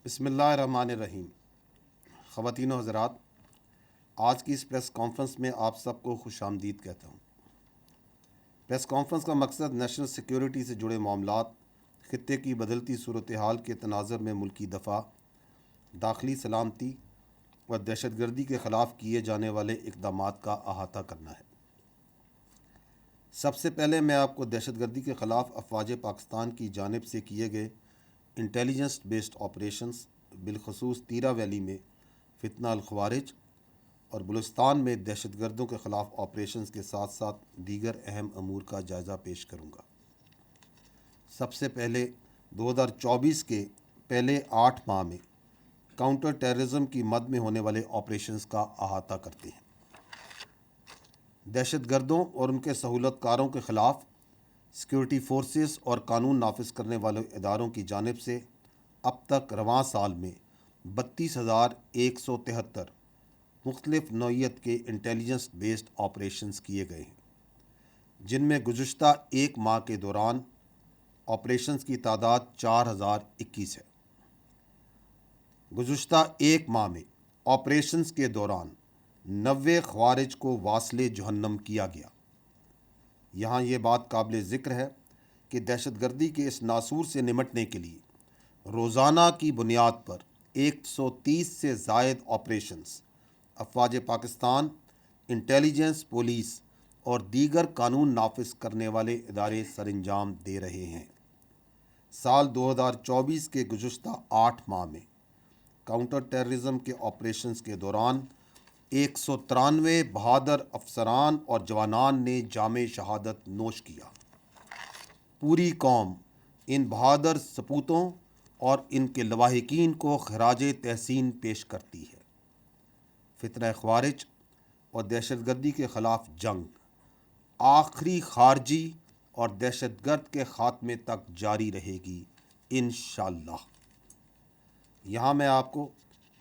بسم اللہ الرحمن الرحیم۔ خواتین و حضرات، آج کی اس پریس کانفرنس میں آپ سب کو خوش آمدید کہتا ہوں۔ پریس کانفرنس کا مقصد نیشنل سیکیورٹی سے جڑے معاملات، خطے کی بدلتی صورتحال کے تناظر میں ملکی دفاع، داخلی سلامتی اور دہشت گردی کے خلاف کیے جانے والے اقدامات کا احاطہ کرنا ہے۔ سب سے پہلے میں آپ کو دہشت گردی کے خلاف افواج پاکستان کی جانب سے کیے گئے انٹیلیجنس بیسڈ آپریشنز، بالخصوص تیرا ویلی میں فتنہ الخوارج اور بلوچستان میں دہشت گردوں کے خلاف آپریشنز کے ساتھ ساتھ دیگر اہم امور کا جائزہ پیش کروں گا۔ سب سے پہلے 2024 کے پہلے 8 ماہ میں کاؤنٹر ٹیررزم کی مد میں ہونے والے آپریشنز کا احاطہ کرتے ہیں۔ دہشت گردوں اور ان کے سہولت کاروں کے خلاف سیکیورٹی فورسز اور قانون نافذ کرنے والے اداروں کی جانب سے اب تک رواں سال میں 32,173 مختلف نوعیت کے انٹیلیجنس بیسڈ آپریشنز کیے گئے ہیں، جن میں گزشتہ ایک ماہ کے دوران آپریشنز کی تعداد 4,021 ہے۔ گزشتہ ایک ماہ میں آپریشنز کے دوران 90 خوارج کو واصل جہنم کیا گیا۔ یہاں یہ بات قابل ذکر ہے کہ دہشت گردی کے اس ناسور سے نمٹنے کے لیے روزانہ کی بنیاد پر 130 سے زائد آپریشنز افواج پاکستان، انٹیلیجنس، پولیس اور دیگر قانون نافذ کرنے والے ادارے سر انجام دے رہے ہیں۔ سال 2024 کے گزشتہ 8 ماہ میں کاؤنٹر ٹیررزم کے آپریشنز کے دوران 193 بہادر افسران اور جوانان نے جام شہادت نوش کیا۔ پوری قوم ان بہادر سپوتوں اور ان کے لواحقین کو خراج تحسین پیش کرتی ہے۔ فتنہ خوارج اور دہشت گردی کے خلاف جنگ آخری خارجی اور دہشت گرد کے خاتمے تک جاری رہے گی انشاءاللہ۔ یہاں میں آپ کو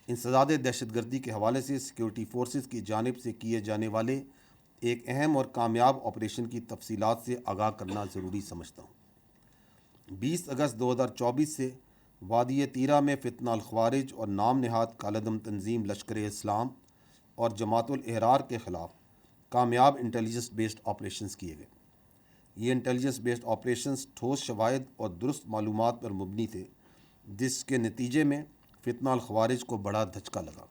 انسداد دہشت گردی کے حوالے سے سیکیورٹی فورسز کی جانب سے کیے جانے والے ایک اہم اور کامیاب آپریشن کی تفصیلات سے آگاہ کرنا ضروری سمجھتا ہوں۔ 20 اگست 2024 سے وادی تیرا میں فتنہ الخوارج اور نام نہاد کالعدم تنظیم لشکر اسلام اور جماعت الاحرار کے خلاف کامیاب انٹیلیجنس بیسڈ آپریشنز کیے گئے۔ یہ انٹیلیجنس بیسڈ آپریشنز ٹھوس شواہد اور درست معلومات پر مبنی تھے، جس کے نتیجے میں فتنہ الخوارج کو بڑا دھچکا لگا۔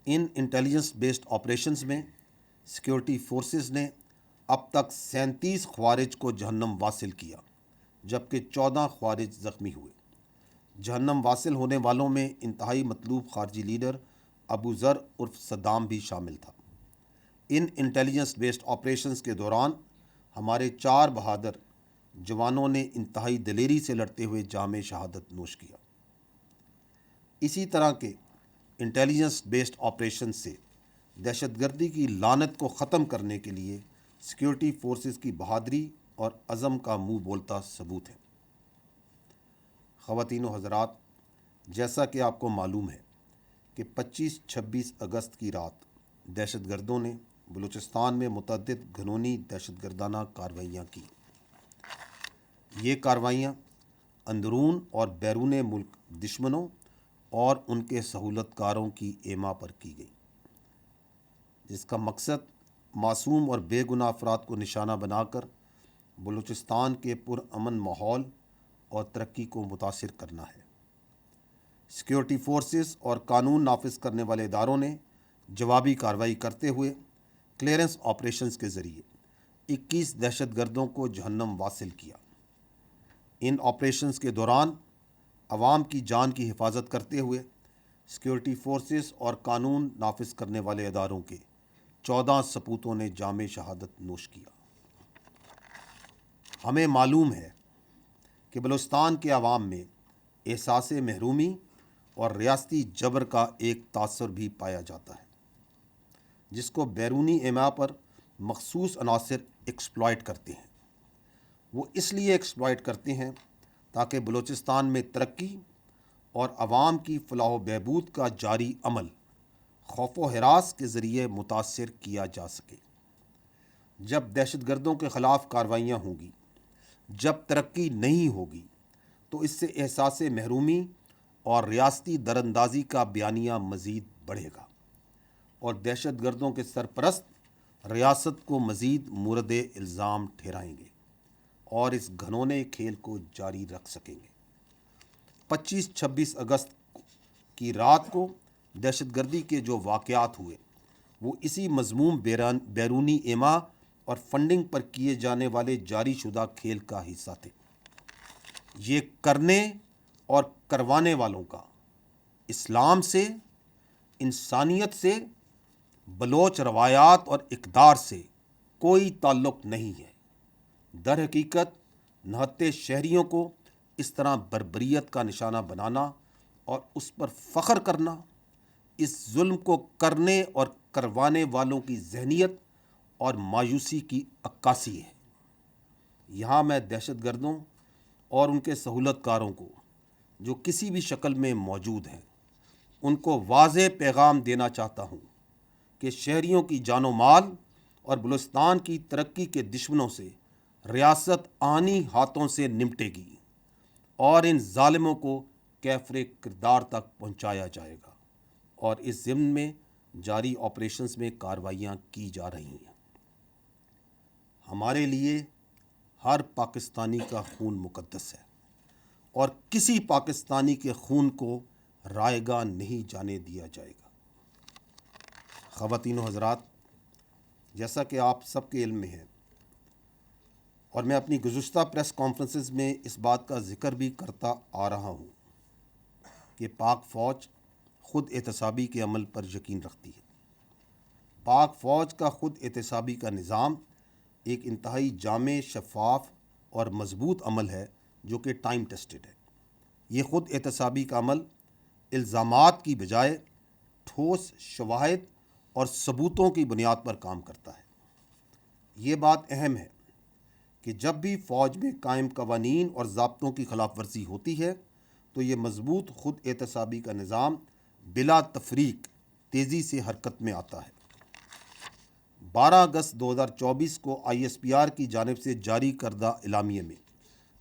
ان انٹیلیجنس بیسڈ آپریشنز میں سیکیورٹی فورسز نے اب تک 37 خوارج کو جہنم واصل کیا، جبکہ 14 خوارج زخمی ہوئے۔ جہنم واصل ہونے والوں میں انتہائی مطلوب خارجی لیڈر ابو ذر عرف صدام بھی شامل تھا۔ ان انٹیلیجنس بیسڈ آپریشنز کے دوران ہمارے 4 بہادر جوانوں نے انتہائی دلیری سے لڑتے ہوئے جام شہادت نوش کیا۔ اسی طرح کے انٹیلیجنس بیسڈ آپریشن سے دہشت گردی کی لعنت کو ختم کرنے کے لیے سیکیورٹی فورسز کی بہادری اور عزم کا منہ بولتا ثبوت ہے۔ خواتین و حضرات، جیسا کہ آپ کو معلوم ہے کہ 25-26 اگست کی رات دہشت گردوں نے بلوچستان میں متعدد گھنونی دہشت گردانہ کارروائیاں کی۔ یہ کارروائیاں اندرون اور بیرون ملک دشمنوں اور ان کے سہولت کاروں کی ایما پر کی گئی، جس کا مقصد معصوم اور بے گناہ افراد کو نشانہ بنا کر بلوچستان کے پرامن ماحول اور ترقی کو متاثر کرنا ہے۔ سیکیورٹی فورسز اور قانون نافذ کرنے والے اداروں نے جوابی کارروائی کرتے ہوئے کلیئرنس آپریشنز کے ذریعے 21 دہشت گردوں کو جہنم واصل کیا۔ ان آپریشنز کے دوران عوام کی جان کی حفاظت کرتے ہوئے سیکیورٹی فورسز اور قانون نافذ کرنے والے اداروں کے 14 سپوتوں نے جام شہادت نوش کیا۔ ہمیں معلوم ہے کہ بلوچستان کے عوام میں احساس محرومی اور ریاستی جبر کا ایک تاثر بھی پایا جاتا ہے، جس کو بیرونی ایما پر مخصوص عناصر ایکسپلائٹ کرتے ہیں۔ وہ اس لیے ایکسپلائٹ کرتے ہیں تاکہ بلوچستان میں ترقی اور عوام کی فلاح و بہبود کا جاری عمل خوف و ہراس کے ذریعے متاثر کیا جا سکے۔ جب دہشت گردوں کے خلاف کارروائیاں ہوں گی، جب ترقی نہیں ہوگی، تو اس سے احساس محرومی اور ریاستی دراندازی کا بیانیہ مزید بڑھے گا اور دہشت گردوں کے سرپرست ریاست کو مزید مورد الزام ٹھہرائیں گے اور اس گھنونے کھیل کو جاری رکھ سکیں گے۔ 25-26 اگست کی رات کو دہشت گردی کے جو واقعات ہوئے وہ اسی مذموم بیرونی ایما اور فنڈنگ پر کیے جانے والے جاری شدہ کھیل کا حصہ تھے۔ یہ کرنے اور کروانے والوں کا اسلام سے، انسانیت سے، بلوچ روایات اور اقدار سے کوئی تعلق نہیں ہے۔ در حقیقت نہتے شہریوں کو اس طرح بربریت کا نشانہ بنانا اور اس پر فخر کرنا اس ظلم کو کرنے اور کروانے والوں کی ذہنیت اور مایوسی کی عکاسی ہے۔ یہاں میں دہشت گردوں اور ان کے سہولت کاروں کو جو کسی بھی شکل میں موجود ہیں ان کو واضح پیغام دینا چاہتا ہوں کہ شہریوں کی جان و مال اور بلوچستان کی ترقی کے دشمنوں سے ریاست آنی ہاتھوں سے نمٹے گی اور ان ظالموں کو کیفر کردار تک پہنچایا جائے گا اور اس ضمن میں جاری آپریشنز میں کارروائیاں کی جا رہی ہیں۔ ہمارے لیے ہر پاکستانی کا خون مقدس ہے اور کسی پاکستانی کے خون کو رائیگاں نہیں جانے دیا جائے گا۔ خواتین و حضرات، جیسا کہ آپ سب کے علم میں ہے اور میں اپنی گزشتہ پریس کانفرنسز میں اس بات کا ذکر بھی کرتا آ رہا ہوں کہ پاک فوج خود احتسابی کے عمل پر یقین رکھتی ہے۔ پاک فوج کا خود احتسابی کا نظام ایک انتہائی جامع، شفاف اور مضبوط عمل ہے جو کہ ٹائم ٹیسٹڈ ہے۔ یہ خود احتسابی کا عمل الزامات کی بجائے ٹھوس شواہد اور ثبوتوں کی بنیاد پر کام کرتا ہے۔ یہ بات اہم ہے کہ جب بھی فوج میں قائم قوانین اور ضابطوں کی خلاف ورزی ہوتی ہے تو یہ مضبوط خود احتسابی کا نظام بلا تفریق تیزی سے حرکت میں آتا ہے۔ 12 اگست 2024 کو ISPR کی جانب سے جاری کردہ اعلامیے میں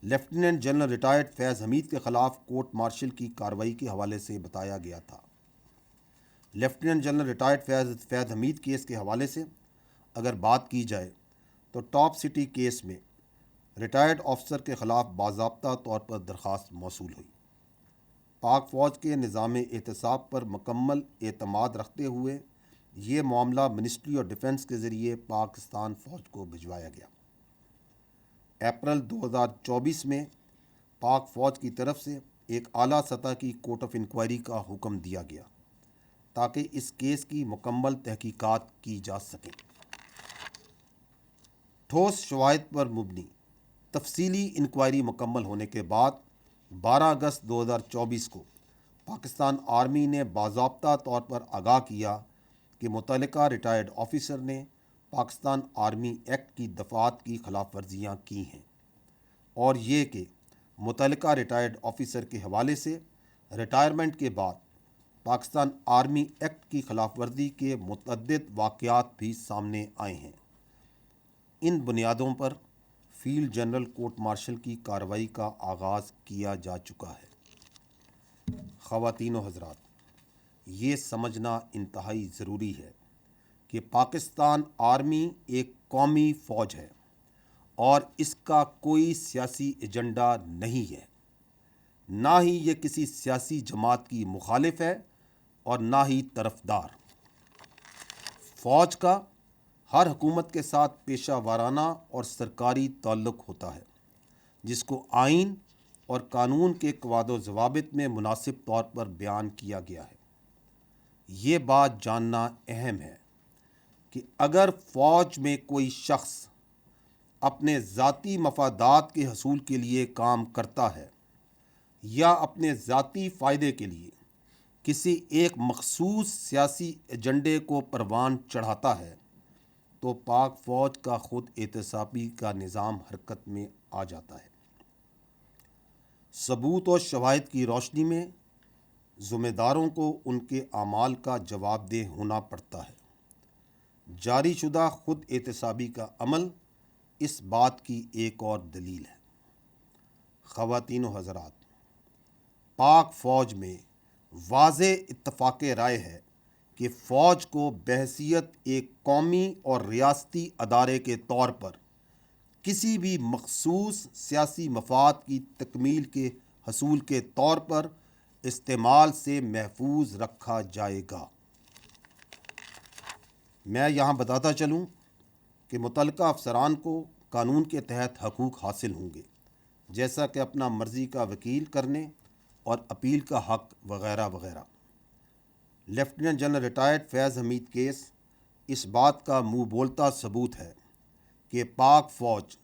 لیفٹیننٹ جنرل ریٹائرڈ فیض حمید کے خلاف کورٹ مارشل کی کارروائی کے حوالے سے بتایا گیا تھا۔ لیفٹیننٹ جنرل ریٹائرڈ فیض حمید کیس کے حوالے سے اگر بات کی جائے تو ٹاپ سٹی کیس میں ریٹائرڈ آفیسر کے خلاف باضابطہ طور پر درخواست موصول ہوئی۔ پاک فوج کے نظام احتساب پر مکمل اعتماد رکھتے ہوئے یہ معاملہ منسٹری آف ڈیفنس کے ذریعے پاکستان فوج کو بھجوایا گیا۔ اپریل 2024 میں پاک فوج کی طرف سے ایک اعلیٰ سطح کی کورٹ آف انکوائری کا حکم دیا گیا تاکہ اس کیس کی مکمل تحقیقات کی جا سکیں۔ ٹھوس شواہد پر مبنی تفصیلی انکوائری مکمل ہونے کے بعد 12 اگست 2024 کو پاکستان آرمی نے باضابطہ طور پر آگاہ کیا کہ متعلقہ ریٹائرڈ آفیسر نے پاکستان آرمی ایکٹ کی دفعات کی خلاف ورزیاں کی ہیں اور یہ کہ متعلقہ ریٹائرڈ آفیسر کے حوالے سے ریٹائرمنٹ کے بعد پاکستان آرمی ایکٹ کی خلاف ورزی کے متعدد واقعات بھی سامنے آئے ہیں۔ ان بنیادوں پر فیلڈ جنرل کورٹ مارشل کی کارروائی کا آغاز کیا جا چکا ہے۔ خواتین و حضرات، یہ سمجھنا انتہائی ضروری ہے کہ پاکستان آرمی ایک قومی فوج ہے اور اس کا کوئی سیاسی ایجنڈا نہیں ہے، نہ ہی یہ کسی سیاسی جماعت کی مخالف ہے اور نہ ہی طرفدار۔ فوج کا ہر حکومت کے ساتھ پیشہ وارانہ اور سرکاری تعلق ہوتا ہے جس کو آئین اور قانون کے قواعد و ضوابط میں مناسب طور پر بیان کیا گیا ہے۔ یہ بات جاننا اہم ہے کہ اگر فوج میں کوئی شخص اپنے ذاتی مفادات کے حصول کے لیے کام کرتا ہے یا اپنے ذاتی فائدے کے لیے کسی ایک مخصوص سیاسی ایجنڈے کو پروان چڑھاتا ہے تو پاک فوج کا خود احتسابی کا نظام حرکت میں آ جاتا ہے۔ ثبوت و شواہد کی روشنی میں ذمہ داروں کو ان کے اعمال کا جواب دہ ہونا پڑتا ہے۔ جاری شدہ خود احتسابی کا عمل اس بات کی ایک اور دلیل ہے۔ خواتین و حضرات، پاک فوج میں واضح اتفاق رائے ہے کہ فوج کو بحیثیت ایک قومی اور ریاستی ادارے کے طور پر کسی بھی مخصوص سیاسی مفاد کی تکمیل کے حصول کے طور پر استعمال سے محفوظ رکھا جائے گا۔ میں یہاں بتاتا چلوں کہ متعلقہ افسران کو قانون کے تحت حقوق حاصل ہوں گے، جیسا کہ اپنا مرضی کا وکیل کرنے اور اپیل کا حق وغیرہ وغیرہ۔ لیفٹیننٹ جنرل ریٹائرڈ فیض حمید کیس اس بات کا منہ بولتا ثبوت ہے کہ پاک فوج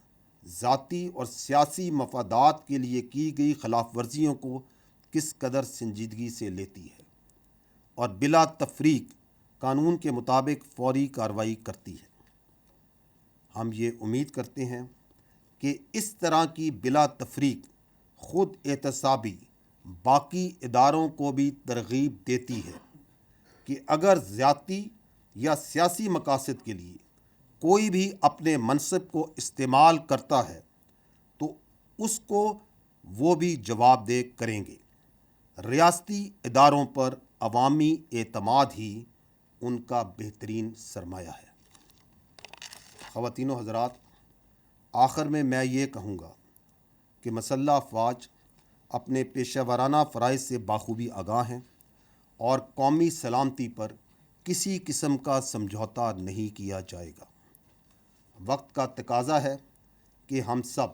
ذاتی اور سیاسی مفادات کے لیے کی گئی خلاف ورزیوں کو کس قدر سنجیدگی سے لیتی ہے اور بلا تفریق قانون کے مطابق فوری کارروائی کرتی ہے۔ ہم یہ امید کرتے ہیں کہ اس طرح کی بلا تفریق خود احتسابی باقی اداروں کو بھی ترغیب دیتی ہے کہ اگر ذاتی یا سیاسی مقاصد کے لیے کوئی بھی اپنے منصب کو استعمال کرتا ہے تو اس کو وہ بھی جواب دہ کریں گے۔ ریاستی اداروں پر عوامی اعتماد ہی ان کا بہترین سرمایہ ہے۔ خواتین و حضرات، آخر میں یہ کہوں گا کہ مسلح افواج اپنے پیشہ ورانہ فرائض سے بخوبی آگاہ ہیں اور قومی سلامتی پر کسی قسم کا سمجھوتا نہیں کیا جائے گا۔ وقت کا تقاضا ہے کہ ہم سب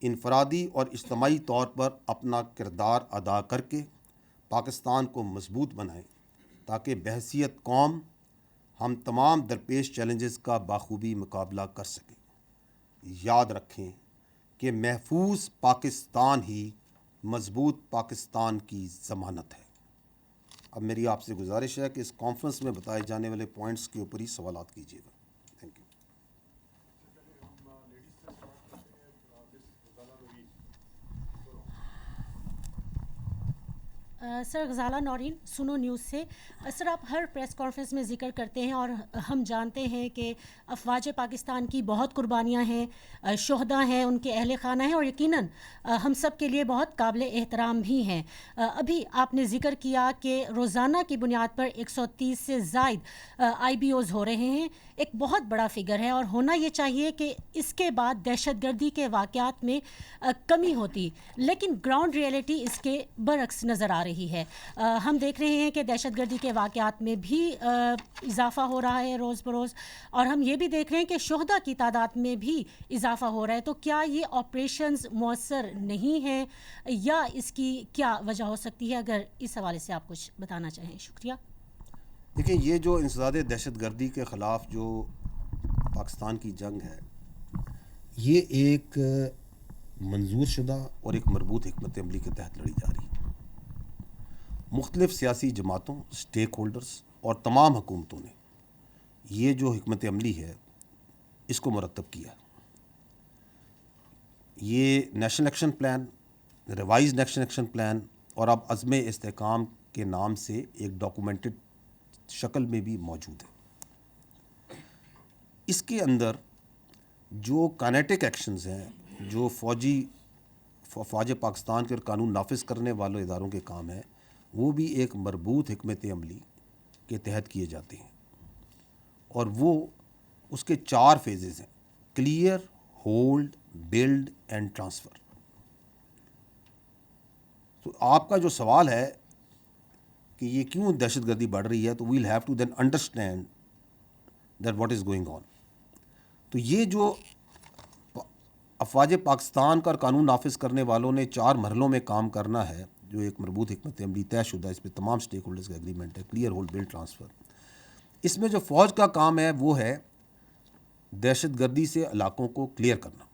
انفرادی اور اجتماعی طور پر اپنا کردار ادا کر کے پاکستان کو مضبوط بنائیں تاکہ بحیثیت قوم ہم تمام درپیش چیلنجز کا بخوبی مقابلہ کر سکیں۔ یاد رکھیں کہ محفوظ پاکستان ہی مضبوط پاکستان کی ضمانت ہے۔ اب میری آپ سے گزارش ہے کہ اس کانفرنس میں بتائے جانے والے پوائنٹس کے اوپر ہی سوالات کیجیے گا۔ Thank you. Sir, Ghazala Noreen, Suno news سے۔ سر، آپ ہر پریس کانفرنس میں ذکر کرتے ہیں اور ہم جانتے ہیں کہ افواج پاکستان کی بہت قربانیاں ہیں، شہداء ہیں، ان کے اہل خانہ ہیں، اور یقیناً ہم سب کے لیے بہت قابل احترام بھی ہیں۔ ابھی آپ نے ذکر کیا کہ روزانہ کی بنیاد پر 130 سے زائد IBOs ہو رہے ہیں، ایک بہت بڑا فگر ہے، اور ہونا یہ چاہیے کہ اس کے بعد دہشت گردی کے واقعات میں کمی ہوتی، لیکن گراؤنڈ ریئلٹی اس کے برعکس نظر آ رہی ہے۔ ہم دیکھ رہے ہیں کہ دہشت گردی کے واقعات میں بھی اضافہ ہو رہا ہے روز بروز، اور ہم یہ بھی دیکھ رہے ہیں کہ شہداء کی تعداد میں بھی اضافہ ہو رہا ہے۔ تو کیا یہ آپریشنز مؤثر نہیں ہیں یا اس کی کیا وجہ ہو سکتی ہے؟ اگر اس حوالے سے آپ کچھ بتانا چاہیں۔ شکریہ۔ دیکھیں، یہ جو انسداد دہشت گردی کے خلاف جو پاکستان کی جنگ ہے، یہ ایک منظور شدہ اور ایک مربوط حکمت عملی کے تحت لڑی جا رہی ہے۔ مختلف سیاسی جماعتوں، سٹیک ہولڈرز اور تمام حکومتوں نے یہ جو حکمت عملی ہے اس کو مرتب کیا۔ یہ national action plan, revise national action plan اور اب عزم استحکام کے نام سے ایک ڈاکومنٹڈ شکل میں بھی موجود ہے۔ اس کے اندر جو کائنیٹک ایکشنز ہیں، جو فوج پاکستان کے اور قانون نافذ کرنے والے اداروں کے کام ہیں، وہ بھی ایک مربوط حکمت عملی کے تحت کیے جاتے ہیں، اور وہ اس کے 4 فیزز ہیں: clear, hold, build and transfer. تو آپ کا جو سوال ہے کہ یہ کیوں دہشت گردی بڑھ رہی ہے، تو we'll have to then understand that what is going on. تو یہ جو افواج پاکستان کا اور قانون نافذ کرنے والوں نے 4 مرحلوں میں کام کرنا ہے، جو ایک مربوط حکمت عملی طے شدہ، اس پہ تمام سٹیک ہولڈرز کا ایگریمنٹ ہے، کلیئر، ہولڈ، بلڈ، ٹرانسفر۔ اس میں جو فوج کا کام ہے وہ ہے دہشت گردی سے علاقوں کو کلیئر کرنا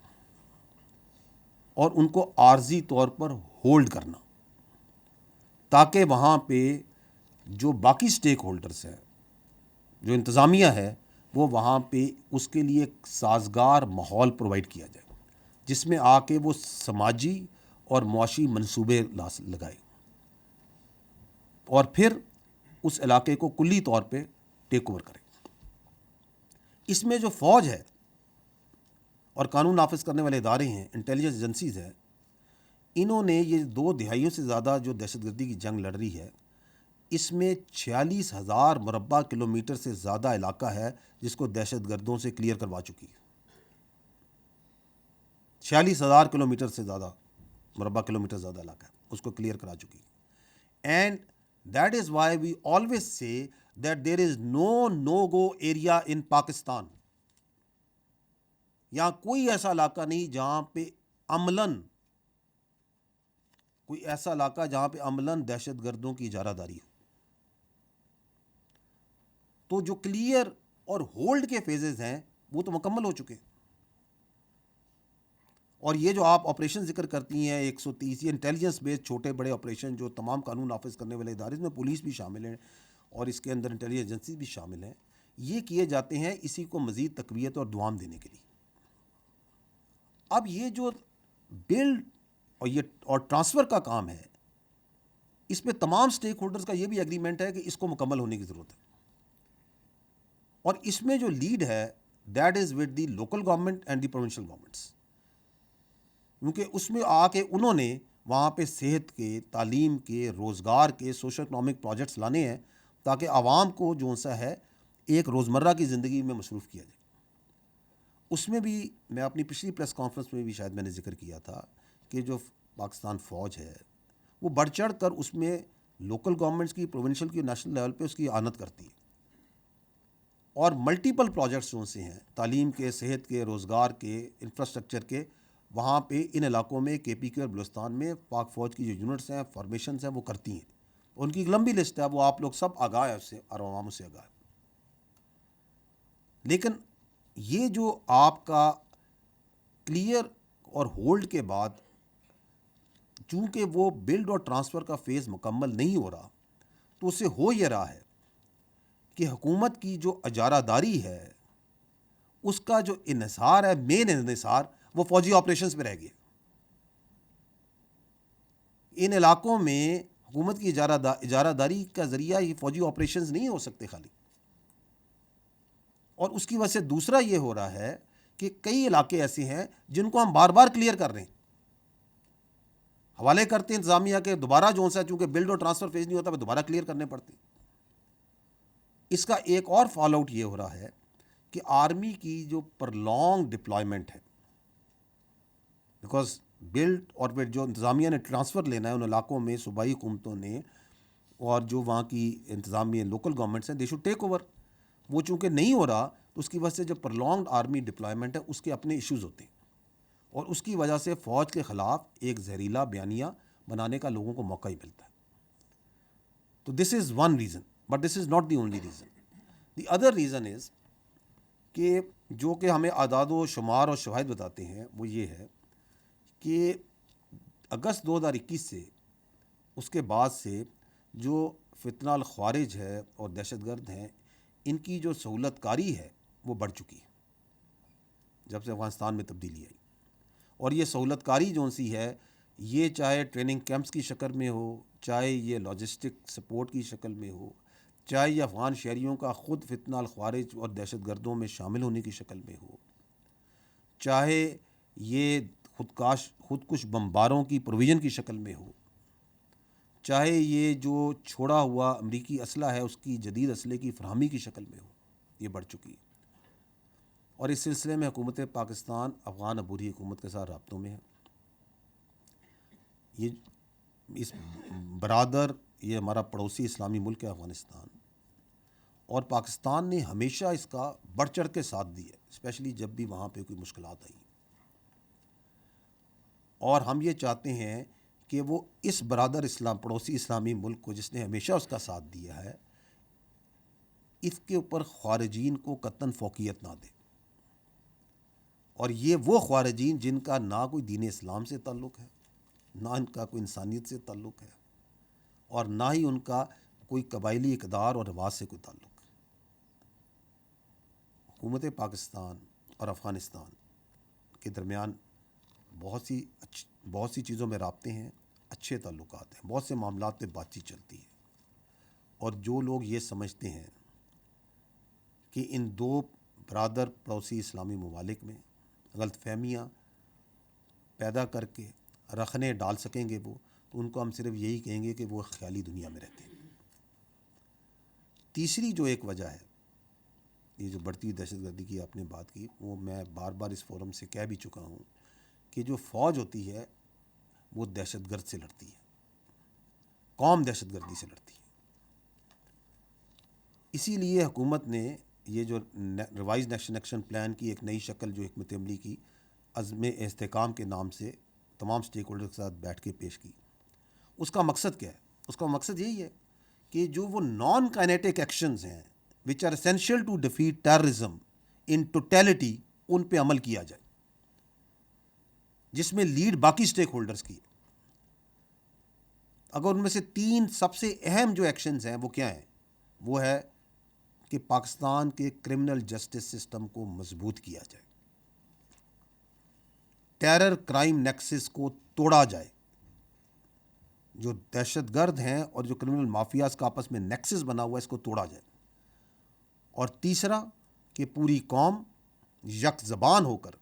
اور ان کو عارضی طور پر ہولڈ کرنا، تاکہ وہاں پہ جو باقی سٹیک ہولڈرز ہیں، جو انتظامیہ ہے، وہ وہاں پہ اس کے لیے ایک سازگار ماحول پرووائڈ کیا جائے، جس میں آ کے وہ سماجی اور معاشی منصوبے لگائے اور پھر اس علاقے کو کلی طور پہ ٹیک اوور کرے۔ اس میں جو فوج ہے اور قانون نافذ کرنے والے ادارے ہیں، انٹیلیجنس ایجنسیز ہیں، انہوں نے یہ 2 دہائیوں سے زیادہ جو دہشت گردی کی جنگ لڑ رہی ہے، اس میں 46,000 مربع کلومیٹر سے زیادہ علاقہ ہے جس کو دہشت گردوں سے کلیئر کروا چکی ہے. 46,000 کلومیٹر سے زیادہ مربع کلومیٹر زیادہ علاقہ ہے اس کو کلیئر کرا چکی ہے. And that is why we always say that there is no go area in Pakistan. یہاں کوئی ایسا علاقہ نہیں جہاں پہ عملاً دہشت گردوں کی اجارہ داری ہو. تو جو کلیئر اور ہولڈ کے فیزز ہیں وہ تو مکمل ہو چکے. اور یہ جو آپ آپریشن ذکر کرتی ہیں 130، یہ انٹیلیجنس بیسڈ چھوٹے بڑے آپریشن جو تمام قانون نافذ کرنے والے ادارے، اس میں پولیس بھی شامل ہیں اور اس کے اندر انٹیلیجنس ایجنسی بھی شامل ہیں، یہ کیے جاتے ہیں اسی کو مزید تقویت اور دوام دینے کے لیے. اب یہ جو بلڈ اور ٹرانسفر کا کام ہے، اس میں تمام سٹیک ہولڈرز کا یہ بھی ایگریمنٹ ہے کہ اس کو مکمل ہونے کی ضرورت ہے. اور اس میں جو لیڈ ہے that is with the local government and the provincial governments, کیونکہ اس میں آ کے انہوں نے وہاں پہ صحت کے، تعلیم کے، روزگار کے، سوشل اکنامک پروجیکٹس لانے ہیں تاکہ عوام کو جو سا ہے ایک روزمرہ کی زندگی میں مصروف کیا جائے. اس میں بھی میں اپنی پچھلی پریس کانفرنس میں بھی شاید میں نے ذکر کیا تھا کہ جو پاکستان فوج ہے وہ بڑھ چڑھ کر اس میں لوکل گورنمنٹس کی، پروونشل کی، نیشنل لیول پہ اس کی اعانت کرتی ہے. اور ملٹیپل پروجیکٹس جو سے ہیں تعلیم کے، صحت کے، روزگار کے، انفراسٹرکچر کے، وہاں پہ ان علاقوں میں کے پی کے اور بلوچستان میں پاک فوج کی جو یونٹس ہیں، فارمیشنز ہیں، وہ کرتی ہیں. ان کی ایک لمبی لسٹ ہے، وہ آپ لوگ سب آگاہ ہے اس سے اور عوام سے آگاہ ہے. لیکن یہ جو آپ کا کلیئر اور ہولڈ کے بعد چونکہ وہ بلڈ اور ٹرانسفر کا فیز مکمل نہیں ہو رہا، تو اس سے ہو یہ رہا ہے کہ حکومت کی جو اجارہ داری ہے اس کا جو انحصار ہے، مین انحصار، وہ فوجی آپریشنز پہ رہ گیا. ان علاقوں میں حکومت کی اجارہ داری کا ذریعہ یہ فوجی آپریشنز نہیں ہو سکتے خالی. اور اس کی وجہ سے دوسرا یہ ہو رہا ہے کہ کئی علاقے ایسے ہیں جن کو ہم بار بار کلیئر کر رہے ہیں، حوالے کرتے ہیں انتظامیہ کے، دوبارہ جو سا چونکہ بلڈ اور ٹرانسفر فیز نہیں ہوتا وہ دوبارہ کلیئر کرنے پڑتے. اس کا ایک اور فال آؤٹ یہ ہو رہا ہے کہ آرمی کی جو پرلونگ ڈپلائمنٹ ہے، بیکاز بلڈ اور جو انتظامیہ نے ٹرانسفر لینا ہے ان علاقوں میں، صوبائی حکومتوں نے اور جو وہاں کی انتظامیہ لوکل گورنمنٹس ہیں، دے شوڈ ٹیک اوور. وہ چونکہ نہیں ہو رہا تو اس کی وجہ سے جو پرلونگڈ آرمی ڈپلائمنٹ ہے اس کے اپنے ایشوز ہوتے ہیں، اور اس کی وجہ سے فوج کے خلاف ایک زہریلا بیانیہ بنانے کا لوگوں کو موقع ہی ملتا ہے. تو this is one reason, but this is not the only reason. The other reason is کہ جو کہ ہمیں اعداد و شمار اور شواہد بتاتے ہیں وہ یہ ہے کہ اگست 2021 سے اس کے بعد سے جو فتنہ الخوارج ہے اور دہشت گرد ہیں، ان کی جو سہولت کاری ہے وہ بڑھ چکی ہے جب سے افغانستان میں تبدیلی آئی. اور یہ سہولت کاری جو سی ہے، یہ چاہے ٹریننگ کیمپس کی شکل میں ہو، چاہے یہ لاجسٹک سپورٹ کی شکل میں ہو، چاہے یہ افغان شہریوں کا خود فتنہ الخوارج اور دہشت گردوں میں شامل ہونے کی شکل میں ہو، چاہے یہ خودکش بمباروں کی پروویژن کی شکل میں ہو، چاہے یہ جو چھوڑا ہوا امریکی اسلحہ ہے اس کی جدید اسلحے کی فراہمی کی شکل میں ہو، یہ بڑھ چکی ہے. اور اس سلسلے میں حکومت پاکستان افغان عبوری حکومت کے ساتھ رابطوں میں ہے. یہ اس برادر، یہ ہمارا پڑوسی اسلامی ملک ہے افغانستان، اور پاکستان نے ہمیشہ اس کا بڑھ چڑھ کے ساتھ دیا، اسپیشلی جب بھی وہاں پہ کوئی مشکلات آئیں. اور ہم یہ چاہتے ہیں کہ وہ اس برادر اسلام، پڑوسی اسلامی ملک کو جس نے ہمیشہ اس کا ساتھ دیا ہے، اس کے اوپر خارجین کو قطعاً فوقیت نہ دے. اور یہ وہ خارجین جن کا نہ کوئی دین اسلام سے تعلق ہے، نہ ان کا کوئی انسانیت سے تعلق ہے، اور نہ ہی ان کا کوئی قبائلی اقدار اور رواج سے کوئی تعلق ہے. حکومت پاکستان اور افغانستان کے درمیان بہت سی چیزوں میں رابطے ہیں، اچھے تعلقات ہیں، بہت سے معاملات پہ بات چیت چلتی ہے. اور جو لوگ یہ سمجھتے ہیں کہ ان دو برادر پڑوسی اسلامی ممالک میں غلط فہمیاں پیدا کر کے رکھنے ڈال سکیں گے وہ، تو ان کو ہم صرف یہی کہیں گے کہ وہ خیالی دنیا میں رہتے ہیں۔ تیسری جو ایک وجہ ہے، یہ جو بڑھتی ہوئی دہشت گردی کی آپ نے بات کی، وہ میں بار بار اس فورم سے کہہ بھی چکا ہوں کہ جو فوج ہوتی ہے وہ دہشت گرد سے لڑتی ہے، قوم دہشت گردی سے لڑتی ہے۔ اسی لیے حکومت نے یہ جو ریوائز نیشنل ایکشن پلان کی ایک نئی شکل جو حکمت عملی کی عزم استحکام کے نام سے تمام سٹیک ہولڈر کے ساتھ بیٹھ کے پیش کی۔ اس کا مقصد کیا ہے؟ اس کا مقصد یہی ہے کہ جو وہ نان کائنیٹک ایکشنز ہیں which are essential to defeat terrorism in totality, ان پہ عمل کیا جائے، جس میں لیڈ باقی سٹیک ہولڈرز کی ہے۔ اگر ان میں سے 3 سب سے اہم جو ایکشنز ہیں وہ کیا ہیں؟ وہ ہے کہ پاکستان کے کرمنل جسٹس سسٹم کو مضبوط کیا جائے، ٹیرر کرائم نیکسس کو توڑا جائے، جو دہشت گرد ہیں اور جو کرمنل مافیاز کا آپس میں نیکسس بنا ہوا ہے اس کو توڑا جائے، اور تیسرا کہ پوری قوم یک زبان ہو کر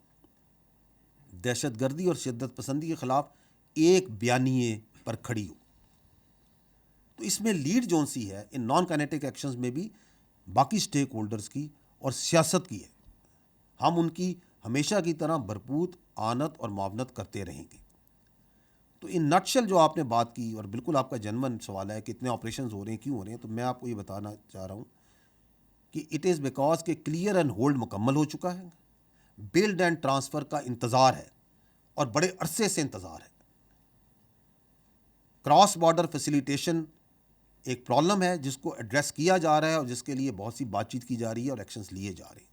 دہشت گردی اور شدت پسندی کے خلاف ایک بیانیے پر کھڑی ہو۔ تو اس میں لیڈ جون سی ہے ان نان کائنیٹک ایکشنز میں بھی باقی سٹیک ہولڈرز کی اور سیاست کی ہے۔ ہم ان کی ہمیشہ کی طرح بھرپور اعانت اور معاونت کرتے رہیں گے۔ تو ان نٹشل جو آپ نے بات کی، اور بالکل آپ کا جنون سوال ہے کہ اتنے آپریشنز ہو رہے ہیں، کیوں ہو رہے ہیں، تو میں آپ کو یہ بتانا چاہ رہا ہوں کہ اٹ از بیکاز کہ کلیئر اینڈ ہولڈ مکمل ہو چکا ہے، بلڈ اینڈ ٹرانسفر کا انتظار ہے اور بڑے عرصے سے انتظار ہے۔ کراس بارڈر فیسیلیٹیشن ایک پرابلم ہے جس کو ایڈریس کیا جا رہا ہے اور جس کے لیے بہت سی بات چیت کی جا رہی ہے اور ایکشنز لیے جا رہے ہیں۔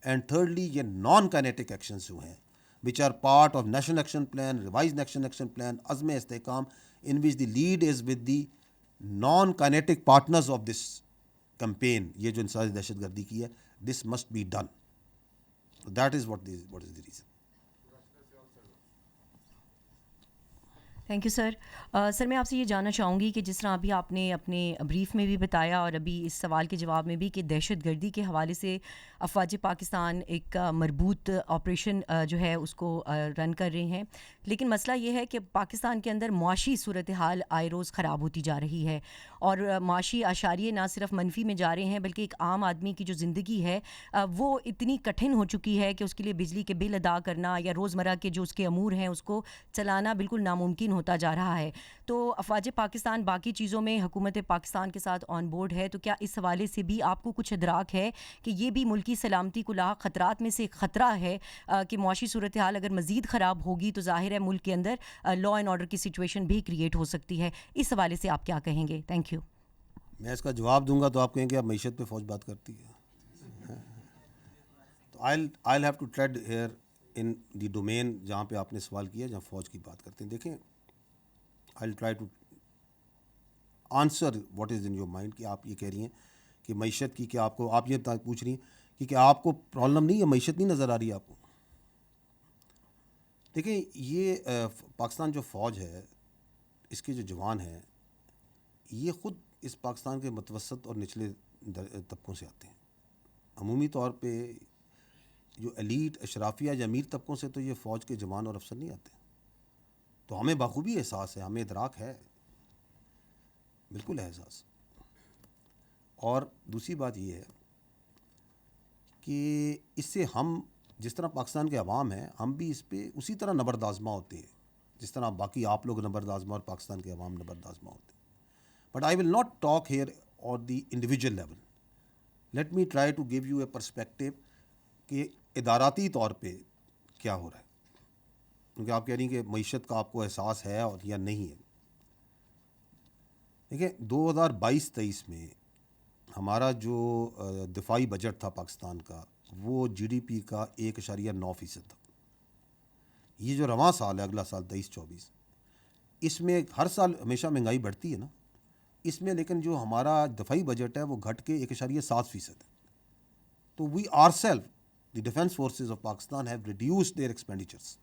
اینڈ تھرڈلی یہ نان کائنیٹک ایکشنز جو ہیں which are part of national action plan, revised national action plan, عزم استحکام, in which the lead is with the non-kinetic partners of this campaign، یہ جو انسداد دہشت گردی کی ہے، this must be done. So that is what is the reason. Thank you sir. Sir میں آپ سے یہ جاننا چاہوں گی کہ جس طرح ابھی آپ نے اپنے بریف میں بھی بتایا اور ابھی اس سوال کے جواب میں بھی کہ دہشت گردی کے حوالے سے افواج پاکستان ایک مربوط آپریشن جو ہے اس کو رن کر رہے ہیں، لیکن مسئلہ یہ ہے کہ پاکستان کے اندر معاشی صورتحال آئے روز خراب ہوتی جا رہی ہے، اور معاشی اشاریے نہ صرف منفی میں جا رہے ہیں بلکہ ایک عام آدمی کی جو زندگی ہے وہ اتنی کٹھن ہو چکی ہے کہ اس کے لیے بجلی کے بل ادا کرنا یا روزمرہ کے جو اس کے امور ہیں اس کو چلانا بالکل ناممکن ہوتا جا رہا ہے۔ تو افواج پاکستان باقی چیزوں میں حکومت پاکستان کے ساتھ آن بورڈ ہے، تو کیا اس حوالے سے بھی آپ کو کچھ ادراک ہے کہ یہ بھی ملکی سلامتی کو لاحق خطرات میں سے ایک خطرہ ہے کہ معاشی صورتحال اگر مزید خراب ہوگی تو ظاہر ہے ملک کے اندر لا اینڈ آرڈر کی سچویشن بھی کریٹ ہو سکتی ہے؟ اس حوالے سے آپ کیا کہیں گے؟ Thank you. میں اس کا جواب دوں گا تو آپ کہیں گے اب معیشت پہ فوج بات کرتی ہے، تو I'll have to tread here in the domain جہاں پہ آپ نے سوال کیا، جہاں فوج کی بات کرتے ہیں۔ دیکھیں، I'll try to answer what is in your mind کہ آپ یہ کہہ رہی ہیں کہ معیشت کی، کہ آپ یہ پوچھ رہی ہیں کہ کیا آپ کو پرابلم نہیں ہے، معیشت نہیں نظر آ رہی ہے آپ کو؟ دیکھیں، یہ پاکستان جو فوج ہے، اس کے جو جوان ہیں، یہ خود اس پاکستان کے متوسط اور نچلے طبقوں سے آتے ہیں۔ عمومی طور پہ جو ایلیٹ اشرافیہ یا امیر طبقوں سے تو یہ فوج کے جوان اور افسر نہیں آتے، تو ہمیں بخوبی احساس ہے، ہمیں ادراک ہے، بالکل احساس۔ اور دوسری بات یہ ہے کہ اس سے ہم جس طرح پاکستان کے عوام ہیں، ہم بھی اس پہ اسی طرح نبرد آزما ہوتے ہیں جس طرح باقی آپ لوگ نبرد آزما اور پاکستان کے عوام نبرد آزما ہوتے ہیں۔ But I will not talk here on the individual level, let me try to give you a perspective کہ اداراتی طور پہ کیا ہو رہا ہے، کیونکہ آپ کہہ رہی ہیں کہ معیشت کا آپ کو احساس ہے اور یا نہیں ہے۔ دیکھیں، 2022-23 میں ہمارا جو دفاعی بجٹ تھا پاکستان کا، وہ جی ڈی پی کا 1.9% تھا۔ یہ جو رواں سال ہے، اگلا سال 23-24، اس میں ہر سال ہمیشہ مہنگائی بڑھتی ہے نا، اس میں لیکن جو ہمارا دفاعی بجٹ ہے وہ گھٹ کے 1.7% ہے۔ تو we are self the defence forces of Pakistan have reduced their expenditures.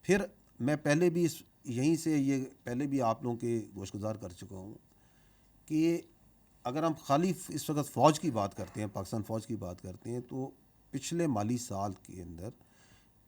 پھر میں پہلے بھی یہیں سے یہ پہلے بھی آپ لوگوں کے گوش گزار کر چکا ہوں کہ اگر ہم خالی اس وقت فوج کی بات کرتے ہیں، پاکستان فوج کی بات کرتے ہیں، تو پچھلے مالی سال کے اندر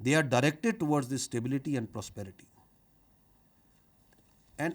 they are directed towards the stability and prosperity. And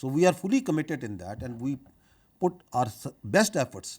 So we are fully committed in that and we put our best efforts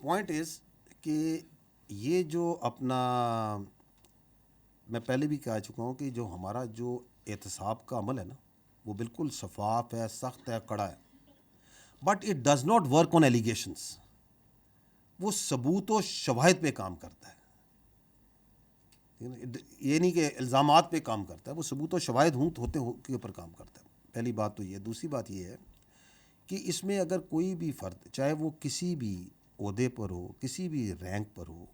point is کہ یہ جو اپنا میں پہلے بھی کہہ چکا ہوں کہ جو ہمارا جو احتساب کا عمل ہے نا وہ بالکل شفاف ہے, سخت ہے, کڑا ہے, but it does not work on allegations. وہ ثبوت و شواہد پہ کام کرتا ہے, یہ نہیں کہ الزامات پہ کام کرتا ہے, وہ ثبوت و شواہد ہوتے کے اوپر کام کرتا ہے. پہلی بات تو یہ. دوسری بات یہ ہے کہ اس میں اگر کوئی بھی فرد, چاہے وہ کسی بھی عہدے پر ہو, کسی بھی رینک پر ہو,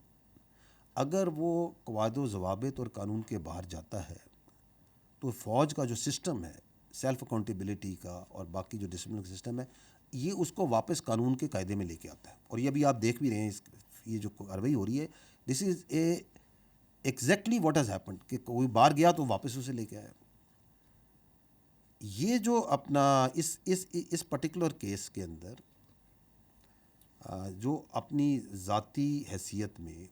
اگر وہ قواعد و ضوابط اور قانون کے باہر جاتا ہے تو فوج کا جو سسٹم ہے سیلف اکاؤنٹیبلٹی کا اور باقی جو ڈسپلن کا سسٹم ہے, یہ اس کو واپس قانون کے قاعدے میں لے کے آتا ہے. اور یہ ابھی آپ دیکھ بھی رہے ہیں, یہ جو کارروائی ہو رہی ہے, this is a exactly what has happened, کہ کوئی باہر گیا تو واپس اسے لے کے آیا. یہ جو اپنا اس پرٹیکولر کیس کے اندر جو اپنی ذاتی حیثیت میں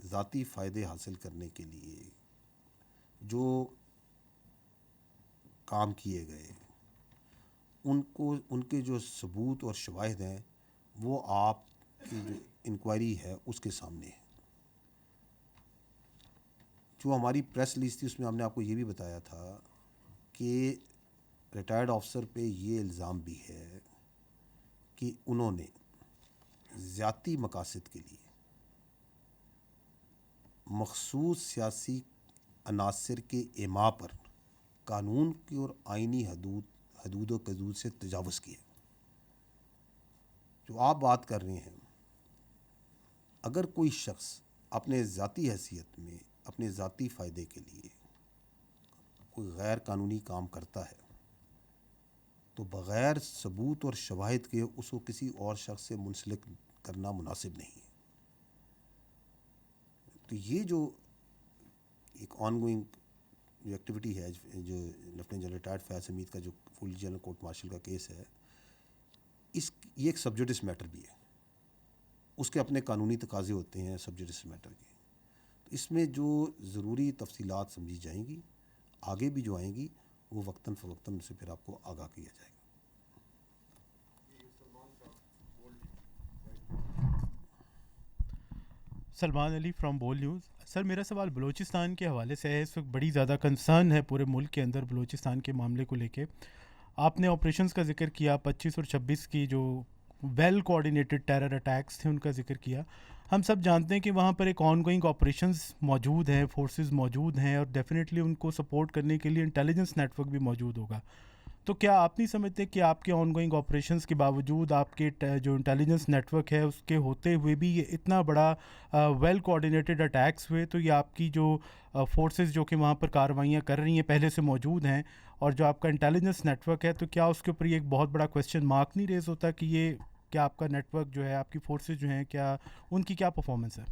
ذاتی فائدے حاصل کرنے کے لیے جو کام کیے گئے, ان کے جو ثبوت اور شواہد ہیں وہ آپ کی جو انکوائری ہے اس کے سامنے ہے. جو ہماری پریس ریلیز تھی اس میں ہم نے آپ کو یہ بھی بتایا تھا کہ ریٹائرڈ آفیسر پہ یہ الزام بھی ہے کہ انہوں نے ذاتی مقاصد کے لیے مخصوص سیاسی عناصر کے اعماء پر قانون کی اور آئینی حدود و حدود سے تجاوز کیا. جو آپ بات کر رہے ہیں, اگر کوئی شخص اپنے ذاتی حیثیت میں اپنے ذاتی فائدے کے لیے کوئی غیر قانونی کام کرتا ہے تو بغیر ثبوت اور شواہد کے اس کو کسی اور شخص سے منسلک کرنا مناسب نہیں ہے. تو یہ جو ایک آن گوئنگ جو ایکٹیویٹی ہے, جو لیفٹیننٹ جنرل ریٹائرڈ فیاض حمید کا جو فل جنرل کورٹ مارشل کا کیس ہے, یہ ایک سب جوڈس میٹر بھی ہے, اس کے اپنے قانونی تقاضے ہوتے ہیں سب جوڈس میٹر کے. تو اس میں جو ضروری تفصیلات سمجھی جائیں گی, آگے بھی جو آئیں گی, وہ وقتاً فوقتاً سے پھر آپ کو آگاہ کیا جائے گا. سلمان علی فرام بول نیوز. سر میرا سوال بلوچستان کے حوالے سے ہے. اس وقت بڑی زیادہ کنسرن ہے پورے ملک کے اندر بلوچستان کے معاملے کو لے کے. آپ نے آپریشنز کا ذکر کیا, 25 اور 26 کی جو ویل کوآرڈینیٹڈ ٹیرر اٹیکس تھے ان کا ذکر کیا. ہم سب جانتے ہیں کہ وہاں پر ایک آن گوئنگ آپریشنز موجود ہیں, فورسز موجود ہیں, اور ڈیفینیٹلی ان کو سپورٹ کرنے کے لیے انٹیلیجنس نیٹ ورک بھی موجود ہوگا. تو کیا آپ نہیں سمجھتے کہ آپ کے آن گوئنگ آپریشنز کے باوجود آپ کے جو انٹیلیجنس نیٹ ورک ہے اس کے ہوتے ہوئے بھی یہ اتنا بڑا ویل کوآرڈینیٹڈ اٹیکس ہوئے, تو یہ آپ کی جو فورسز جو کہ وہاں پر کارروائیاں کر رہی ہیں پہلے سے موجود ہیں, اور جو آپ کا انٹیلیجنس نیٹ ورک ہے, تو کیا اس کے اوپر یہ ایک بہت بڑا کویسچن مارک نہیں ریز ہوتا کہ یہ کیا آپ کا نیٹ ورک جو ہے, آپ کی فورسز جو ہیں, کیا ان کی کیا پرفارمنس ہے؟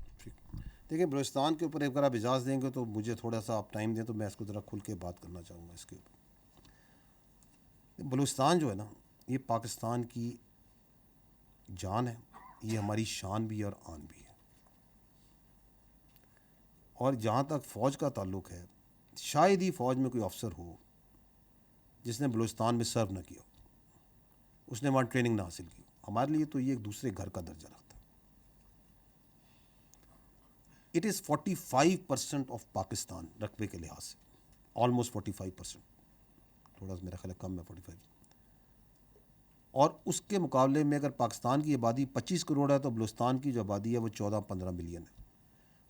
دیکھیں, بلوچستان کے اوپر اگر آپ اجازت دیں گے تو مجھے تھوڑا سا آپ ٹائم دیں تو میں اس کو ذرا کھل کے بات کرنا چاہوں گا اس کے اوپر. بلوچستان جو ہے نا, یہ پاکستان کی جان ہے, یہ ہماری شان بھی ہے اور آن بھی ہے. اور جہاں تک فوج کا تعلق ہے, شاید ہی فوج میں کوئی افسر ہو جس نے بلوچستان میں سرو نہ کیا ہو, اس نے وہاں ٹریننگ نہ حاصل کی. ہمارے لیے تو یہ ایک دوسرے گھر کا درجہ رکھتا ہے. اٹ از 45% آف پاکستان رقبے کے لحاظ سے, آلموسٹ 45%, تھوڑا سا میرا خیال ہے کم ہے 45. اور اس کے مقابلے میں اگر پاکستان کی آبادی 25 کروڑ ہے تو بلوچستان کی جو آبادی ہے وہ 14-15 ملین ہے.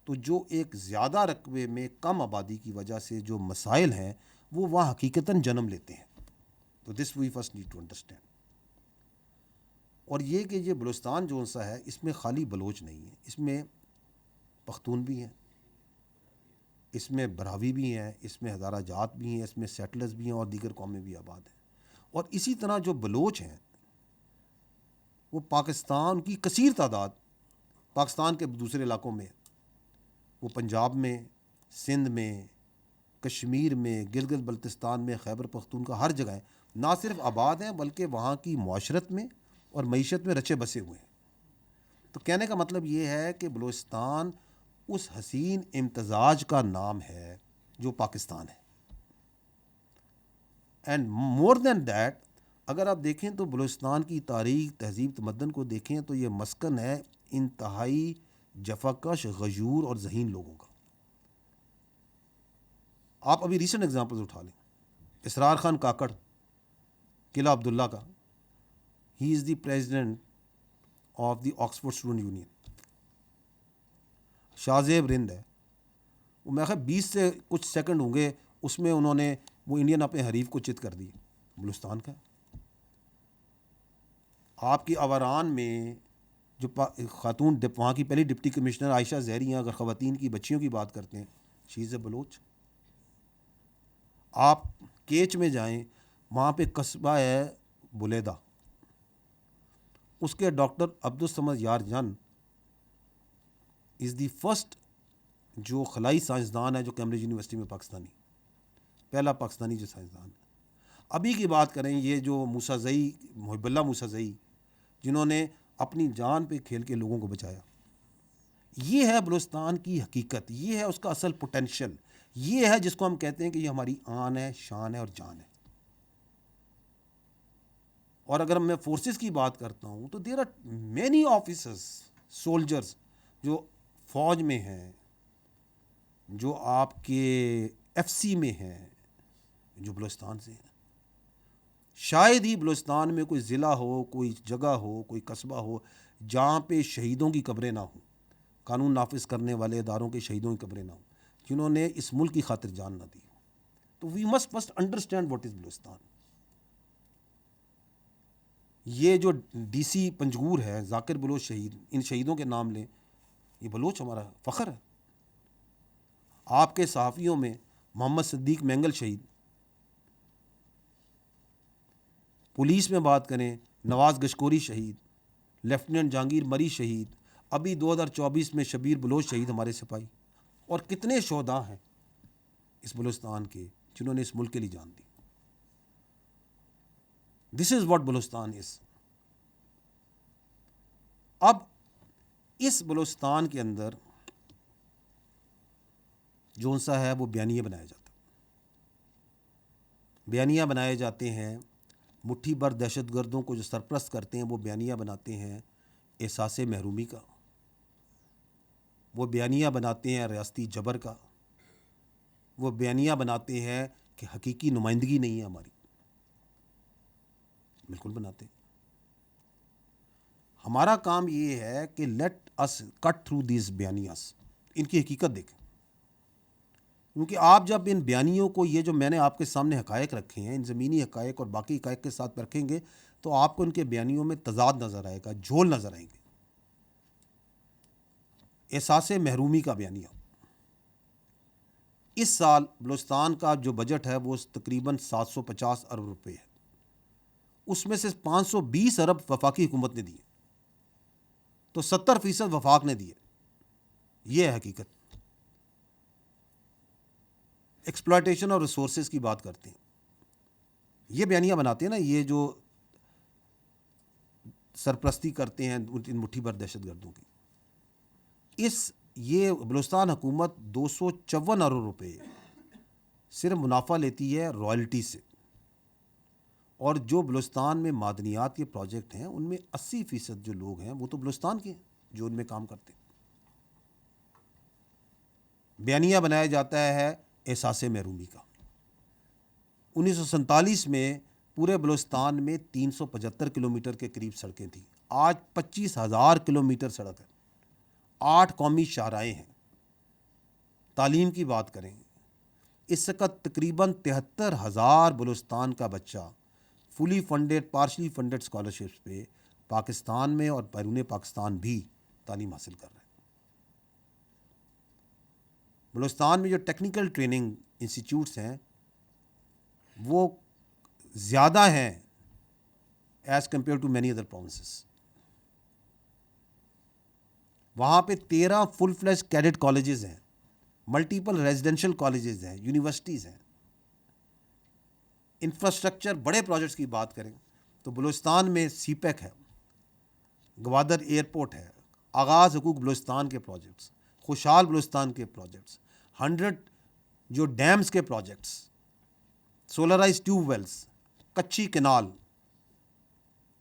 تو جو ایک زیادہ رقبے میں کم آبادی کی وجہ سے جو مسائل ہیں وہ وہاں حقیقتاً جنم لیتے ہیں. تو this we first need to understand. اور یہ کہ یہ بلوچستان جو سا ہے, اس میں خالی بلوچ نہیں ہے, اس میں پختون بھی ہیں, اس میں براوی بھی ہیں, اس میں ہزارہ جات بھی ہیں, اس میں سیٹلرز بھی ہیں, اور دیگر قومیں بھی آباد ہیں. اور اسی طرح جو بلوچ ہیں وہ پاکستان کی کثیر تعداد پاکستان کے دوسرے علاقوں میں, وہ پنجاب میں, سندھ میں, کشمیر میں, گلگت بلتستان میں, خیبر پختونخوا, ہر جگہ نہ صرف آباد ہیں بلکہ وہاں کی معاشرت میں اور معیشت میں رچے بسے ہوئے ہیں. تو کہنے کا مطلب یہ ہے کہ بلوچستان اس حسین امتزاج کا نام ہے جو پاکستان ہے. اینڈ مور دین دیٹ, اگر آپ دیکھیں تو بلوچستان کی تاریخ, تہذیب, تمدن کو دیکھیں تو یہ مسکن ہے انتہائی جفاکش، غیور اور ذہین لوگوں کا. آپ ابھی ریسنٹ ایگزامپلز اٹھا لیں. اسرار خان کاکڑ، قلعہ عبداللہ کا، he is the president of the Oxford student union. Shahzeb Rind ہے، وہ میں خیال 20 سے کچھ سیکنڈ ہوں گے، اس میں انہوں نے وہ انڈین اپنے حریف کو چت کر دی. بلوچستان کا آپ کی آوران میں جو خاتون وہاں کی پہلی ڈپٹی کمشنر عائشہ زہری ہیں، اگر خواتین کی بچیوں کی بات کرتے ہیں، شی از اے بلوچ. آپ کیچ میں جائیں، وہاں پہ قصبہ ہے بلیدہ، اس کے ڈاکٹر عبدالصمد یار جان از دی فرسٹ جو خلائی سائنسدان ہے جو کیمبرج یونیورسٹی میں پاکستانی، پہلا پاکستانی جو سائنسدان ہے. ابھی کی بات کریں، یہ جو موسیٰ محب اللہ موسیٰ، جنہوں نے اپنی جان پہ کھیل کے لوگوں کو بچایا. یہ ہے بلوچستان کی حقیقت، یہ ہے اس کا اصل پوٹینشیل، یہ ہے جس کو ہم کہتے ہیں کہ یہ ہماری آن ہے، شان ہے اور جان ہے. اور اگر میں فورسز کی بات کرتا ہوں تو there are many officers, soldiers جو فوج میں ہیں، جو آپ کے ایف سی میں ہیں، جو بلوچستان سے ہیں. شاید ہی بلوچستان میں کوئی ضلع ہو، کوئی جگہ ہو، کوئی قصبہ ہو جہاں پہ شہیدوں کی قبریں نہ ہوں، قانون نافذ کرنے والے اداروں کے شہیدوں کی قبریں نہ ہوں، جنہوں نے اس ملک کی خاطر جان نہ دی. تو we must first understand what is Balochistan. یہ جو ڈی سی پنجگور ہے، ذاکر بلوچ شہید، ان شہیدوں کے نام لیں، یہ بلوچ ہمارا فخر ہے. آپ کے صحافیوں میں محمد صدیق مینگل شہید، پولیس میں بات کریں نواز گشکوری شہید، لیفٹیننٹ جہانگیر مری شہید، ابھی 2024 میں شبیر بلوچ شہید ہمارے سپاہی. اور کتنے شہداء ہیں اس بلوچستان کے جنہوں نے اس ملک کے لیے جان دی. دس از واٹ بلوچستان از. اب اس بلوچستان کے اندر جون سا ہے وہ بیانیے بنایا جاتا ہے. بیانیہ بنائے جاتے ہیں، مٹھی بھر دہشت گردوں کو جو سرپرست کرتے ہیں وہ بیانیہ بناتے ہیں احساس محرومی کا، وہ بیانیہ بناتے ہیں ریاستی جبر کا، وہ بیانیہ بناتے ہیں کہ حقیقی نمائندگی نہیں ہے ہماری. بالکل بناتے ہیں. ہمارا کام یہ ہے کہ let us cut through these بیانیاز، ان کی حقیقت دیکھیں. کیونکہ آپ جب ان بیانیوں کو، یہ جو میں نے آپ کے سامنے حقائق رکھے ہیں، ان زمینی حقائق اور باقی حقائق کے ساتھ رکھیں گے تو آپ کو ان کے بیانیوں میں تضاد نظر آئے گا، جھول نظر آئیں گے. احساس محرومی کا بیانیہ. اس سال بلوچستان کا جو بجٹ ہے وہ تقریباً 750 ارب روپے ہے. اس میں سے 520 ارب وفاقی حکومت نے دیے، تو 70% وفاق نے دیے. یہ ہے حقیقت. ایکسپلائٹیشن اور ریسورسز کی بات کرتے ہیں، یہ بیانیہ بناتے ہیں نا، یہ جو سرپرستی کرتے ہیں ان مٹھی بھر دہشت گردوں کی. یہ بلوچستان حکومت 254 ارب روپے صرف منافع لیتی ہے رائلٹی سے. اور جو بلوچستان میں معدنیات کے پروجیکٹ ہیں ان میں 80% جو لوگ ہیں وہ تو بلوچستان کے ہیں جو ان میں کام کرتے ہیں. بیانیہ بنایا جاتا ہے احساس محرومی کا. 1947 میں پورے بلوچستان میں 375 کلومیٹر کے قریب سڑکیں تھیں، آج 25,000 کلومیٹر سڑک ہے، 8 قومی شاہراہیں ہیں. تعلیم کی بات کریں، اس وقت تقریباً 73,000 بلوچستان کا بچہ fully funded, partially funded scholarships پہ پاکستان میں اور بیرون پاکستان بھی تعلیم حاصل کر رہے ہیں. بلوچستان میں جو ٹیکنیکل ٹریننگ انسٹیٹیوٹس ہیں وہ زیادہ ہیں as compare to many other provinces. وہاں پہ 13 فل فلیج کیڈٹ کالجز ہیں، ملٹیپل ریزیڈینشل کالجز ہیں، یونیورسٹیز ہیں. انفراسٹرکچر بڑے پروجیکٹس کی بات کریں تو بلوچستان میں سی پیک ہے، گوادر ایئرپورٹ ہے، آغاز حقوق بلوچستان کے پروجیکٹس، خوشحال بلوچستان کے پروجیکٹس، 100 جو ڈیمز کے پروجیکٹس، سولرائز ٹیوب ویلز، کچھی کینال،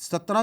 17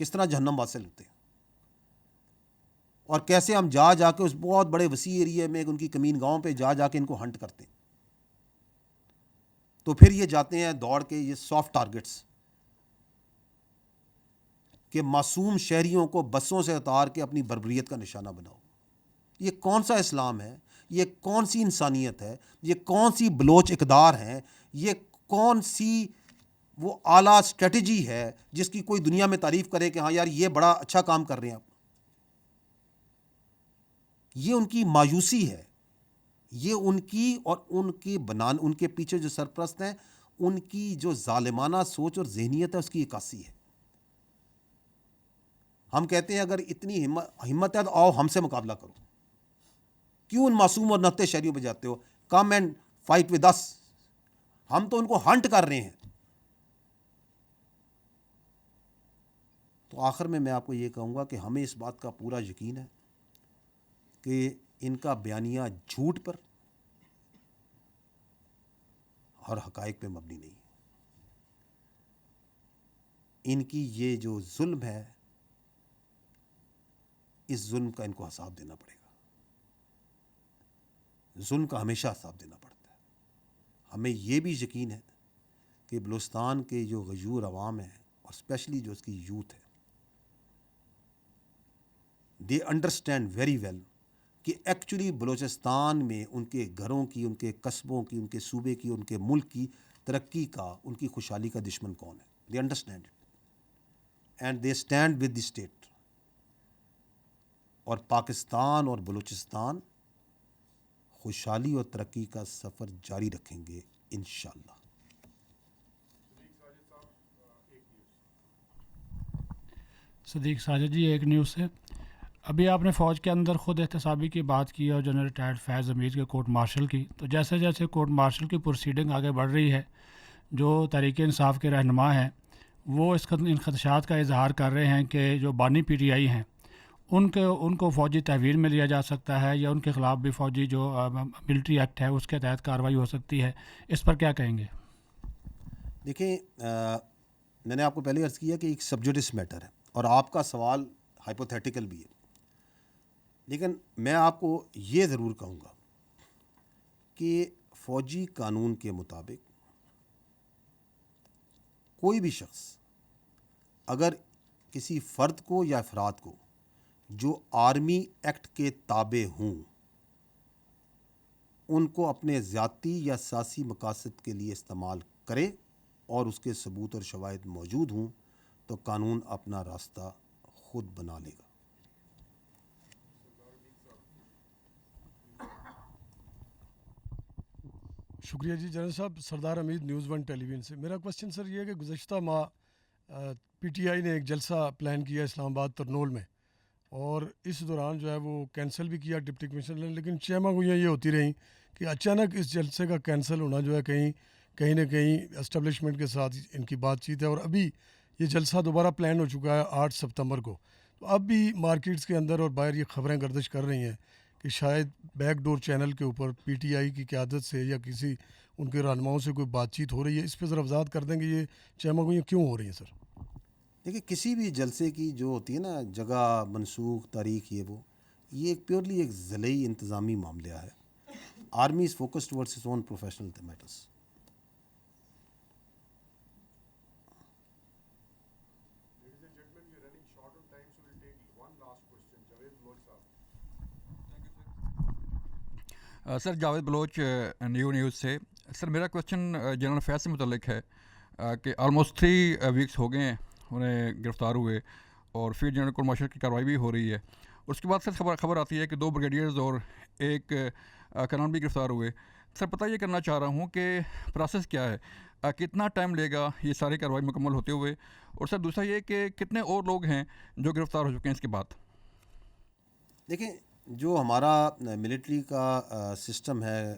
کس طرح جہنم واصل ہوتے ہیں اور کیسے ہم جا جا کے اس بہت بڑے وسیع ایریے میں ان کی کمین گاؤں پہ جا کے ان کو ہنٹ کرتے ہیں. تو پھر یہ جاتے ہیں دوڑ کے یہ سافٹ ٹارگٹس کہ معصوم شہریوں کو بسوں سے اتار کے اپنی بربریت کا نشانہ بناؤ. یہ کون سا اسلام ہے؟ یہ کون سی انسانیت ہے؟ یہ کون سی بلوچ اقدار ہیں؟ یہ کون سی وہ اعلیٰ اسٹریٹجی ہے جس کی کوئی دنیا میں تعریف کرے کہ ہاں یار یہ بڑا اچھا کام کر رہے ہیں آپ؟ یہ ان کی مایوسی ہے. یہ ان کی اور ان کے پیچھے جو سرپرست ہیں ان کی جو ظالمانہ سوچ اور ذہنیت ہے اس کی عکاسی ہے. ہم کہتے ہیں اگر اتنی ہمت ہے تو آؤ ہم سے مقابلہ کرو. کیوں ان معصوم اور نہتے شہریوں پہ جاتے ہو؟ Come and fight with us. ہم تو ان کو ہنٹ کر رہے ہیں. تو آخر میں آپ کو یہ کہوں گا کہ ہمیں اس بات کا پورا یقین ہے کہ ان کا بیانیہ جھوٹ پر اور حقائق پہ مبنی نہیں ہے. ان کی یہ جو ظلم ہے اس ظلم کا ان کو حساب دینا پڑے گا. ظلم کا ہمیشہ حساب دینا پڑتا ہے. ہمیں یہ بھی یقین ہے کہ بلوچستان کے جو غیور عوام ہیں اور اسپیشلی جو اس کی یوتھ ہے دے انڈرسٹینڈ ویری ویل کہ ایکچولی بلوچستان میں ان کے گھروں کی، ان کے قصبوں کی، ان کے صوبے کی، ان کے ملک کی ترقی کا، ان کی خوشحالی کا دشمن کون ہے. They understand it and they stand with the state. اور پاکستان اور بلوچستان خوشحالی اور ترقی کا سفر جاری رکھیں گے انشاءاللہ. صدیق ساجد جی، ایک نیوز سے ابھی آپ نے فوج کے اندر خود احتسابی کی بات کی اور جنرل ریٹائرڈ فیض حمید کے کورٹ مارشل کی. تو جیسے جیسے کورٹ مارشل کی پروسیڈنگ آگے بڑھ رہی ہے، جو تحریک انصاف کے رہنما ہیں وہ ان خدشات کا اظہار کر رہے ہیں کہ جو بانی پی ٹی آئی ہیں ان کو فوجی تحویل میں لیا جا سکتا ہے یا ان کے خلاف بھی فوجی جو ملٹری ایکٹ ہے اس کے تحت کارروائی ہو سکتی ہے. اس پر کیا کہیں گے؟ دیکھیں، میں نے آپ کو پہلے عرض کیا کہ ایک سبجوڈس میٹر ہے اور آپ کا سوال ہائپوتھیٹیکل بھی ہے. لیکن میں آپ کو یہ ضرور کہوں گا کہ فوجی قانون کے مطابق کوئی بھی شخص اگر کسی فرد کو یا افراد کو جو آرمی ایکٹ کے تابع ہوں ان کو اپنے ذاتی یا سیاسی مقاصد کے لیے استعمال کرے اور اس کے ثبوت اور شواہد موجود ہوں تو قانون اپنا راستہ خود بنا لے گا. شکریہ جی. جنرل صاحب، سردار حمید، نیوز ون ٹیلی ویژن سے. میرا کوشچن سر یہ ہے کہ گزشتہ ماہ پی ٹی آئی نے ایک جلسہ پلان کیا اسلام آباد ترنول میں اور اس دوران جو ہے وہ کینسل بھی کیا ڈپٹی کمشنر نے، لیکن چیمہ گوئیاں یہ ہوتی رہیں کہ اچانک اس جلسے کا کینسل ہونا جو ہے کہیں نہ کہیں اسٹیبلشمنٹ کے ساتھ ان کی بات چیت ہے اور ابھی یہ جلسہ دوبارہ پلان ہو چکا ہے 8 ستمبر کو. تو اب بھی مارکیٹس کے اندر اور باہر یہ خبریں گردش کر رہی ہیں کہ شاید بیک ڈور چینل کے اوپر پی ٹی آئی کی قیادت سے یا کسی ان کے رہنماؤں سے کوئی بات چیت ہو رہی ہے. اس پہ ذرا وضاحت کر دیں کہ یہ چیمہ گوئیاں کیوں ہو رہی ہیں سر؟ دیکھیے، کسی بھی جلسے کی جو ہوتی ہے نا جگہ، منسوخ، تاریخ، یہ ایک پیورلی ایک ضلعی انتظامی معاملہ ہے. Army is focused towards its own professional matters. Sir Javed Baloch, news سے. سر میرا کوشچن جنرل فیض سے متعلق ہے کہ آلموسٹ 3 ویکس ہو گئے ہیں انہیں گرفتار ہوئے اور پھر جنرل کورٹ مارشل کی کارروائی بھی ہو رہی ہے. اس کے بعد سر خبر آتی ہے کہ 2 بریگیڈیئرز اور ایک کرنل بھی گرفتار ہوئے. سر پتہ یہ کرنا چاہ رہا ہوں کہ پروسیس کیا ہے، کتنا ٹائم لے گا یہ ساری کارروائی مکمل ہوتے ہوئے، اور سر دوسرا یہ کہ کتنے اور لوگ ہیں جو گرفتار ہو چکے ہیں اس کے بعد؟ دیکھیں، جو ہمارا ملٹری کا سسٹم ہے،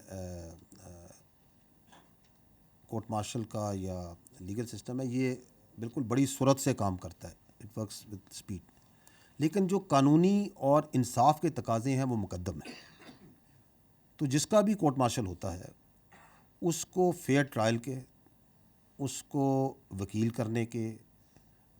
کورٹ مارشل کا یا لیگل سسٹم ہے، یہ بالکل بڑی سرعت سے کام کرتا ہے. It works with speed. لیکن جو قانونی اور انصاف کے تقاضے ہیں وہ مقدم ہیں. تو جس کا بھی کورٹ مارشل ہوتا ہے اس کو فیئر ٹرائل کے، اس کو وکیل کرنے کے،